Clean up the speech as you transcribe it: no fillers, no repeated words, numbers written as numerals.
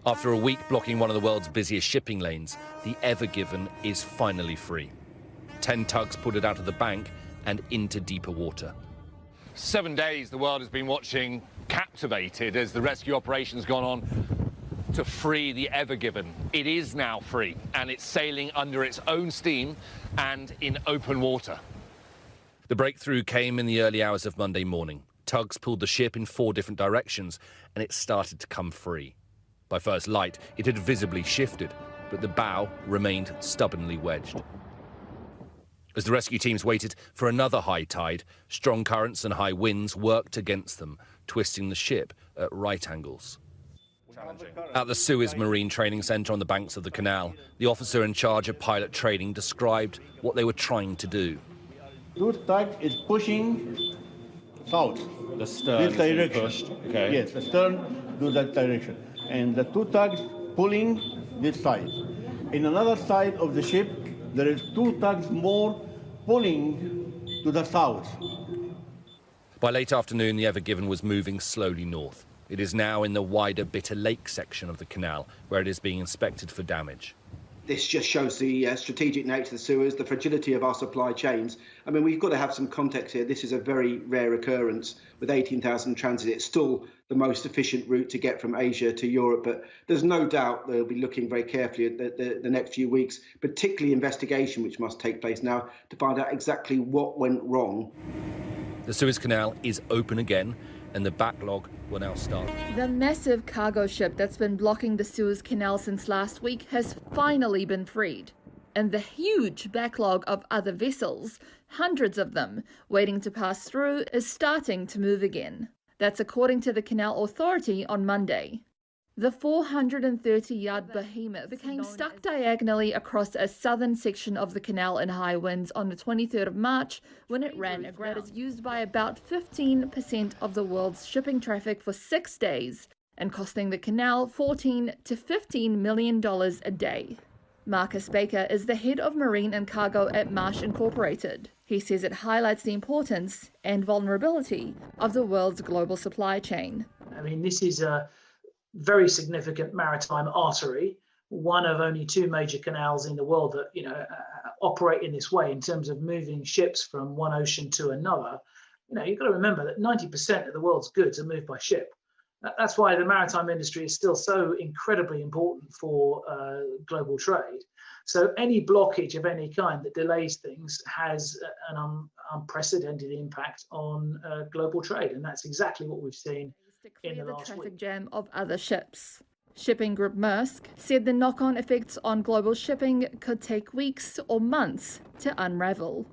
After a week blocking one of the world's busiest shipping lanes, the Ever Given is finally free. 10 tugs pulled it out of the bank and into deeper water. 7 days the world has been watching, captivated, as the rescue operation's gone on to free the Ever Given. It is now free, and it's sailing under its own steam and in open water. The breakthrough came in the early hours of Monday morning. Tugs pulled the ship in 4 different directions, and it started to come free. By first light, it had visibly shifted, but the bow remained stubbornly wedged. As the rescue teams waited for another high tide, strong currents and high winds worked against them, twisting the ship at right angles. At the Suez Marine Training Centre on the banks of the canal, the officer in charge of pilot training described what they were trying to do. The tug is pushing south. The stern this direction. Pushed. Okay. Yes, the stern to that direction. And the 2 tugs pulling this side. In another side of the ship, there is 2 tugs more pulling to the south. By late afternoon, the Ever Given was moving slowly north. It is now in the wider Bitter Lake section of the canal, where it is being inspected for damage. This just shows the strategic nature of the Suez, the fragility of our supply chains. I mean, we've got to have some context here. This is a very rare occurrence. With 18,000 transit, it's still the most efficient route to get from Asia to Europe. But there's no doubt they'll be looking very carefully at the next few weeks, particularly investigation, which must take place now, to find out exactly what went wrong. The Suez Canal is open again, and the backlog will now start. The massive cargo ship that's been blocking the Suez Canal since last week has finally been freed. And the huge backlog of other vessels, hundreds of them, waiting to pass through, is starting to move again. That's according to the Canal Authority on Monday. The 430-yard behemoth became stuck diagonally across a southern section of the canal in high winds on the 23rd of March when it ran aground. That is used by about 15% of the world's shipping traffic for 6 days and costing the canal $14 to $15 million a day. Marcus Baker is the head of marine and cargo at Marsh Incorporated. He says it highlights the importance and vulnerability of the world's global supply chain. I mean, this is a very significant maritime artery, one of only 2 major canals in the world that operate in this way in terms of moving ships from one ocean to another. You've got to remember that 90% of the world's goods are moved by ship. That's why the maritime industry is still so incredibly important for global trade. So any blockage of any kind that delays things has an unprecedented impact on global trade, and that's exactly what we've seen in the last traffic week. Jam of other ships. Shipping group Maersk said the knock-on effects on global shipping could take weeks or months to unravel.